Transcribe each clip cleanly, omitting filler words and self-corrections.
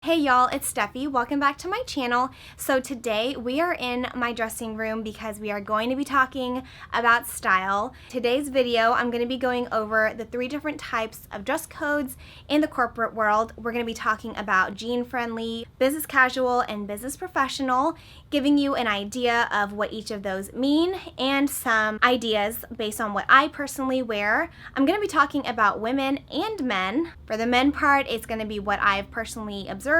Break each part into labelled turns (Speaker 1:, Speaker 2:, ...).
Speaker 1: Hey y'all, it's Steffi. Welcome back to my channel. So today we are in my dressing room because we are going to be talking about style. Today's video, I'm going to be going over the 3 different types of dress codes in the corporate world. We're going to be talking about jean friendly, business casual, and business professional, giving you an idea of what each of those mean and some ideas based on what I personally wear. I'm going to be talking about women and men. For the men part, it's going to be what I've personally observed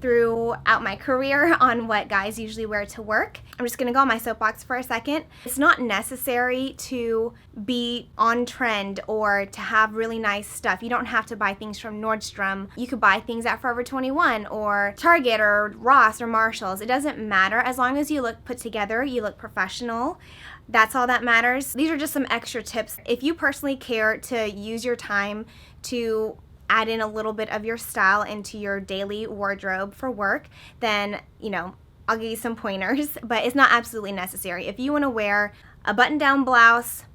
Speaker 1: throughout my career on what guys usually wear to work. I'm just gonna go on my soapbox for a second. It's not necessary to be on trend or to have really nice stuff. You don't have to buy things from Nordstrom. You could buy things at Forever 21 or Target or Ross or Marshalls. It doesn't matter as long as you look put together, you look professional. That's all that matters. These are just some extra tips. If you personally care to use your time to add in a little bit of your style into your daily wardrobe for work, then, I'll give you some pointers, but it's not absolutely necessary. If you want to wear a button-down blouse,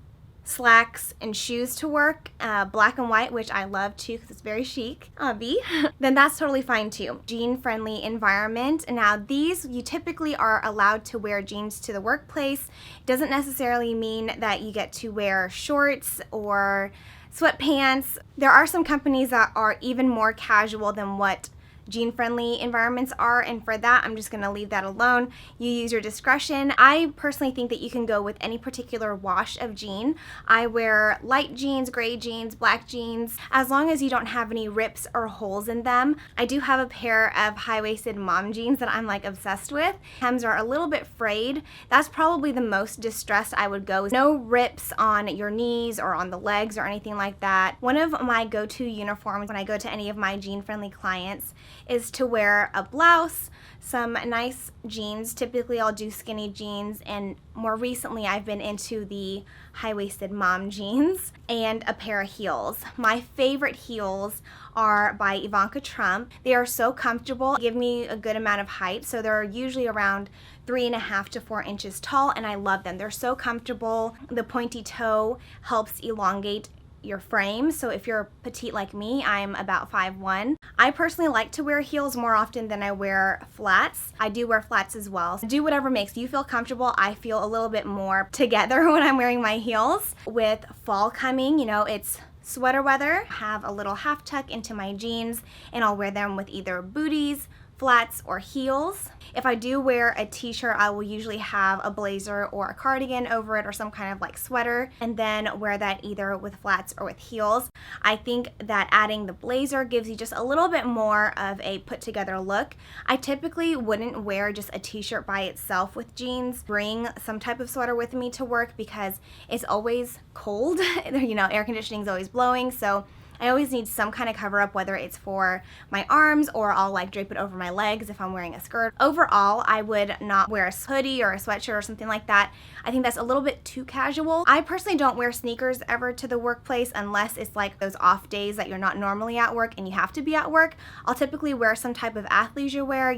Speaker 1: slacks, and shoes to work, black and white, which I love too because it's very chic, then that's totally fine too. Jean-friendly environment. Now these, you typically are allowed to wear jeans to the workplace. It doesn't necessarily mean that you get to wear shorts or sweatpants. There are some companies that are even more casual than what jean-friendly environments are, and for that, I'm just gonna leave that alone. You use your discretion. I personally think that you can go with any particular wash of jean. I wear light jeans, gray jeans, black jeans, as long as you don't have any rips or holes in them. I do have a pair of high-waisted mom jeans that I'm like obsessed with. Hems are a little bit frayed. That's probably the most distressed I would go. No rips on your knees or on the legs or anything like that. One of my go-to uniforms when I go to any of my jean-friendly clients is to wear a blouse, some nice jeans. Typically I'll do skinny jeans, and more recently I've been into the high-waisted mom jeans, and a pair of heels. My favorite heels are by Ivanka Trump. They are so comfortable, give me a good amount of height, so they're usually around 3.5 to 4 inches tall, and I love them. They're so comfortable. The pointy toe helps elongate your frame, so if you're petite like me, I'm about 5'1". I personally like to wear heels more often than I wear flats. I do wear flats as well. Do whatever makes you feel comfortable. I feel a little bit more together when I'm wearing my heels. With fall coming, it's sweater weather. I have a little half tuck into my jeans, and I'll wear them with either booties, flats, or heels. If I do wear a t-shirt, I will usually have a blazer or a cardigan over it or some kind of like sweater, and then wear that either with flats or with heels. I think that adding the blazer gives you just a little bit more of a put together look. I typically wouldn't wear just a t-shirt by itself with jeans. Bring some type of sweater with me to work because it's always cold. Air conditioning is always blowing, so I always need some kind of cover up, whether it's for my arms or I'll like drape it over my legs if I'm wearing a skirt. Overall, I would not wear a hoodie or a sweatshirt or something like that. I think that's a little bit too casual. I personally don't wear sneakers ever to the workplace unless it's like those off days that you're not normally at work and you have to be at work. I'll typically wear some type of athleisure wear,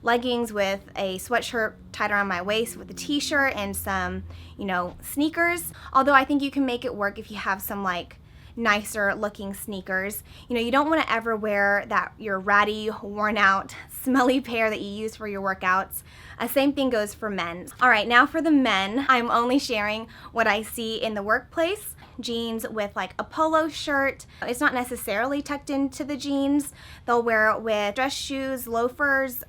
Speaker 1: leggings with a sweatshirt tied around my waist with a t-shirt and some, sneakers. Although I think you can make it work if you have some like nicer looking sneakers. You don't want to ever wear your ratty, worn out, smelly pair that you use for your workouts. Same thing goes for men. All right, now for the men, I'm only sharing what I see in the workplace. Jeans with like a polo shirt. It's not necessarily tucked into the jeans. They'll wear it with dress shoes, loafers,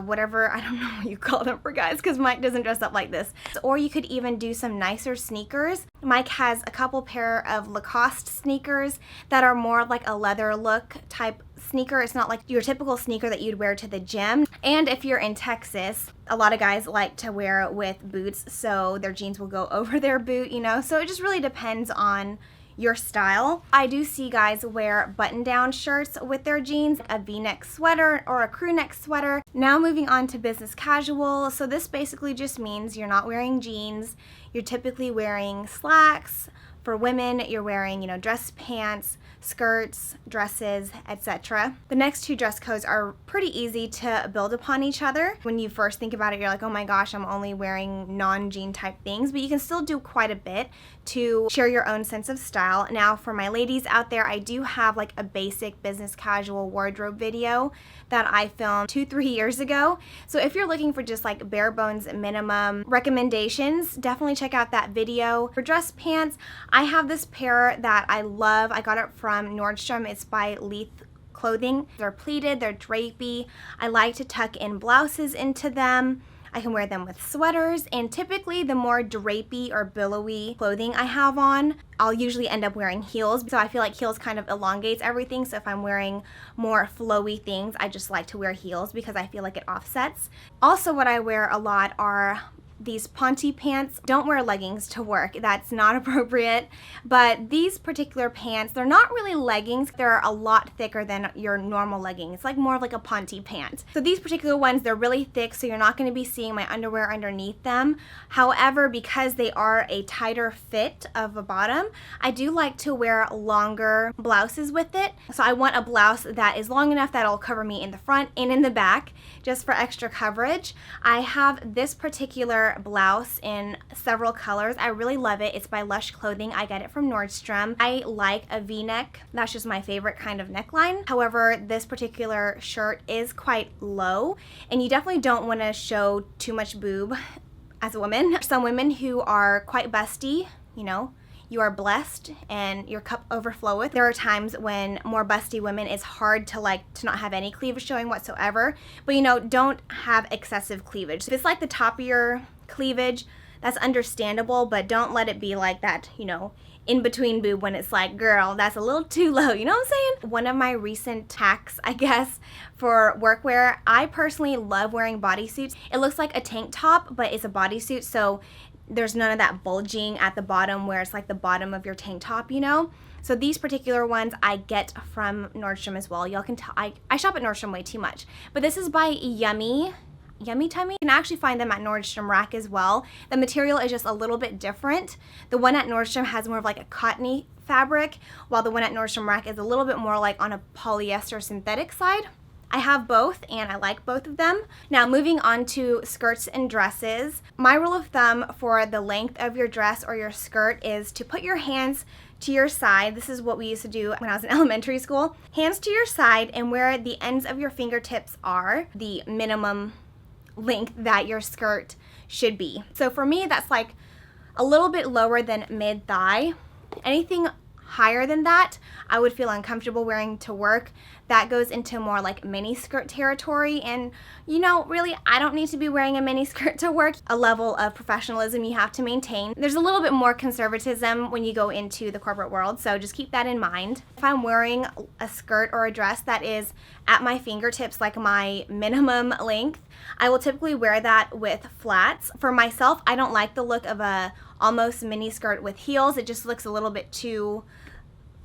Speaker 1: whatever, I don't know what you call them for guys because Mike doesn't dress up like this. Or you could even do some nicer sneakers. Mike has a couple pair of Lacoste sneakers that are more like a leather look type sneaker. It's not like your typical sneaker that you'd wear to the gym. And if you're in Texas, a lot of guys like to wear it with boots, so their jeans will go over their boot, so it just really depends on your style. I do see guys wear button-down shirts with their jeans, a v-neck sweater or a crew neck sweater. Now moving on to business casual. So this basically just means you're not wearing jeans. You're typically wearing slacks, For women, you're wearing, dress pants, skirts, dresses, etc. The next two dress codes are pretty easy to build upon each other. When you first think about it, you're like, oh my gosh, I'm only wearing non-jean type things, but you can still do quite a bit to share your own sense of style. Now, for my ladies out there, I do have like a basic business casual wardrobe video that I filmed 2-3 years ago. So if you're looking for just like bare bones minimum recommendations, definitely check out that video. For dress pants, I have this pair that I love. I got it from Nordstrom. It's by Leith Clothing. They're pleated, they're drapey. I like to tuck in blouses into them. I can wear them with sweaters, and typically the more drapey or billowy clothing I have on, I'll usually end up wearing heels. So I feel like heels kind of elongates everything. So if I'm wearing more flowy things, I just like to wear heels because I feel like it offsets. Also, what I wear a lot are these ponte pants. Don't wear leggings to work. That's not appropriate. But these particular pants, they're not really leggings. They're a lot thicker than your normal legging. It's like more of like a ponte pant. So these particular ones, they're really thick, so you're not going to be seeing my underwear underneath them. However, because they are a tighter fit of a bottom, I do like to wear longer blouses with it. So I want a blouse that is long enough that it'll cover me in the front and in the back, just for extra coverage. I have this particular blouse in several colors. I really love it. It's by Lush Clothing. I get it from Nordstrom. I like a V-neck. That's just my favorite kind of neckline. However, this particular shirt is quite low, and you definitely don't want to show too much boob as a woman. Some women who are quite busty, you are blessed and your cup overfloweth. There are times when more busty women, it's hard to not have any cleavage showing whatsoever, but don't have excessive cleavage. If it's like the top of your cleavage, that's understandable, but don't let it be like that, in between boob when it's like, girl, that's a little too low, you know what I'm saying? One of my recent hacks, I guess, for workwear, I personally love wearing bodysuits. It looks like a tank top, but it's a bodysuit, so there's none of that bulging at the bottom where it's like the bottom of your tank top, So these particular ones I get from Nordstrom as well. Y'all can tell I shop at Nordstrom way too much. But this is by Yummie. Yummie Tummy. You can actually find them at Nordstrom Rack as well. The material is just a little bit different. The one at Nordstrom has more of like a cottony fabric, while the one at Nordstrom Rack is a little bit more like on a polyester synthetic side. I have both and I like both of them. Now moving on to skirts and dresses. My rule of thumb for the length of your dress or your skirt is to put your hands to your side. This is what we used to do when I was in elementary school. Hands to your side, and where the ends of your fingertips are, the minimum length that your skirt should be. So for me, that's like a little bit lower than mid-thigh. Anything higher than that, I would feel uncomfortable wearing to work. That goes into more like mini skirt territory, and really, I don't need to be wearing a mini skirt to work. A level of professionalism you have to maintain. There's a little bit more conservatism when you go into the corporate world, so just keep that in mind. If I'm wearing a skirt or a dress that is at my fingertips, like my minimum length, I will typically wear that with flats. For myself, I don't like the look of a almost mini skirt with heels. It just looks a little bit too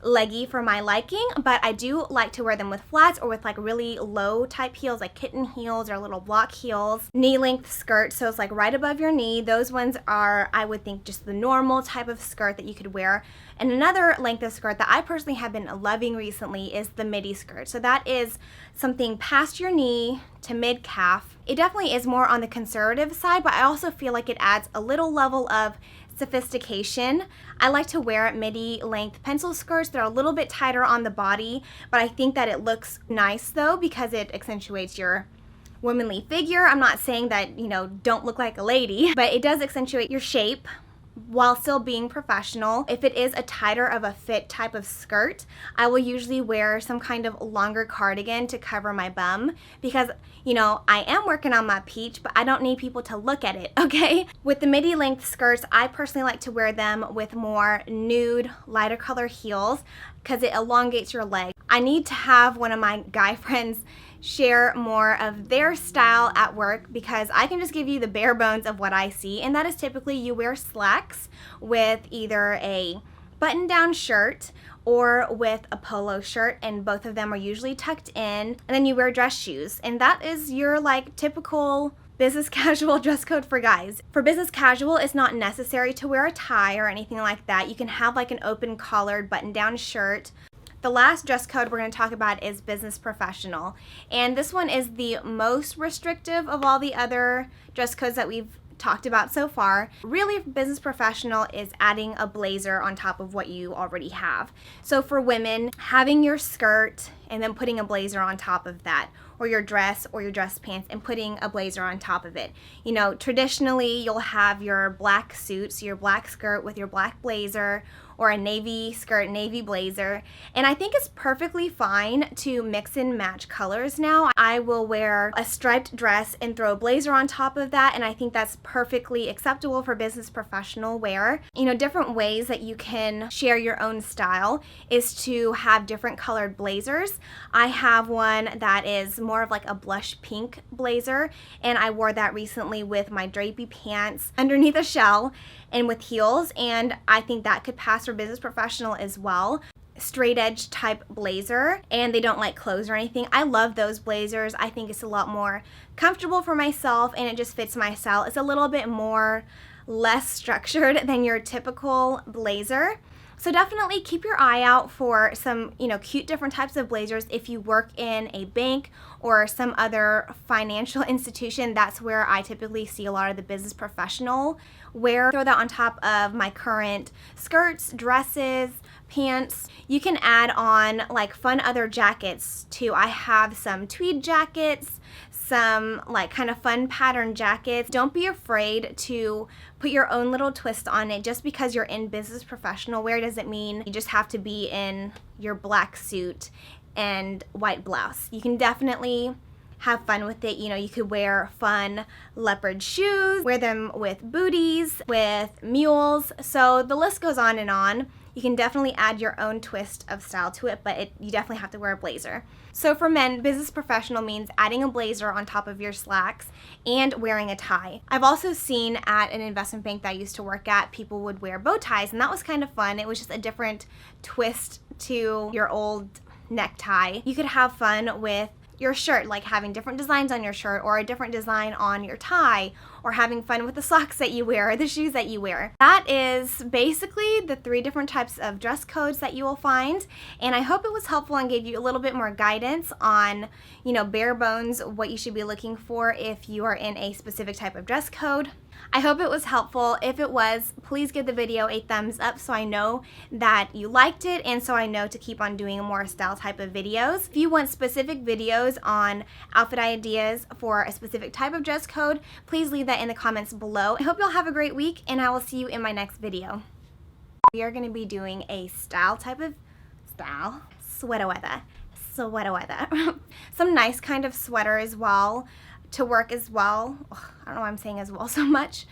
Speaker 1: leggy for my liking, but I do like to wear them with flats or with like really low type heels, like kitten heels or little block heels. Knee length skirt, so it's like right above your knee. Those ones are, I would think, just the normal type of skirt that you could wear. And another length of skirt that I personally have been loving recently is the midi skirt. So that is something past your knee to mid calf. It definitely is more on the conservative side, but I also feel like it adds a little level of sophistication. I like to wear midi length pencil skirts. They're a little bit tighter on the body, but I think that it looks nice though because it accentuates your womanly figure. I'm not saying that, don't look like a lady, but it does accentuate your shape while still being professional. If it is a tighter of a fit type of skirt, I will usually wear some kind of longer cardigan to cover my bum because, I am working on my peach, but I don't need people to look at it, okay? With the midi length skirts, I personally like to wear them with more nude, lighter color heels because it elongates your leg. I need to have one of my guy friends share more of their style at work because I can just give you the bare bones of what I see, and that is typically you wear slacks with either a button-down shirt or with a polo shirt, and both of them are usually tucked in, and then you wear dress shoes, and that is your typical business casual dress code for guys. For business casual, it's not necessary to wear a tie or anything like that. You can have like an open collared button-down shirt. The last dress code we're going to talk about is business professional, and this one is the most restrictive of all the other dress codes that we've talked about so far. Really, business professional is adding a blazer on top of what you already have. So for women, having your skirt and then putting a blazer on top of that, or your dress pants and putting a blazer on top of it. You know, traditionally you'll have your black suit, so your black skirt with your black blazer, or a navy skirt, navy blazer. And I think it's perfectly fine to mix and match colors now. I will wear a striped dress and throw a blazer on top of that, and I think that's perfectly acceptable for business professional wear. You know, different ways that you can share your own style is to have different colored blazers. I have one that is more of like a blush pink blazer, and I wore that recently with my drapey pants underneath a shell and with heels, and I think that could pass for business professional as well. Straight edge type blazer, and they don't like clothes or anything. I love those blazers. I think it's a lot more comfortable for myself, and it just fits my style. It's a little bit more less structured than your typical blazer. So definitely keep your eye out for some, you know, cute different types of blazers. If you work in a bank or some other financial institution, that's where I typically see a lot of the business professional wear. Throw that on top of my current skirts, dresses, pants. You can add on like fun other jackets too. I have some tweed jackets, some like kind of fun pattern jackets. Don't be afraid to put your own little twist on it. Just because you're in business professional wear doesn't mean you just have to be in your black suit and white blouse. You can definitely have fun with it. You know, you could wear fun leopard shoes, wear them with booties, with mules. So the list goes on and on. You can definitely add your own twist of style to it, but you definitely have to wear a blazer. So for men, business professional means adding a blazer on top of your slacks and wearing a tie. I've also seen at an investment bank that I used to work at, people would wear bow ties, and that was kind of fun. It was just a different twist to your old necktie. You could have fun with your shirt, like having different designs on your shirt or a different design on your tie, or having fun with the socks that you wear or the shoes that you wear. That is basically the 3 different types of dress codes that you will find, and I hope it was helpful and gave you a little bit more guidance on, you know, bare bones what you should be looking for if you are in a specific type of dress code. I hope it was helpful. If it was, please give the video a thumbs up so I know that you liked it and so I know to keep on doing more style type of videos. If you want specific videos on outfit ideas for a specific type of dress code, please leave that in the comments below. I hope you'll have a great week, and I will see you in my next video. We are going to be doing a sweater weather. Some nice kind of sweater as well, to work as well. Ugh, I don't know why I'm saying as well so much.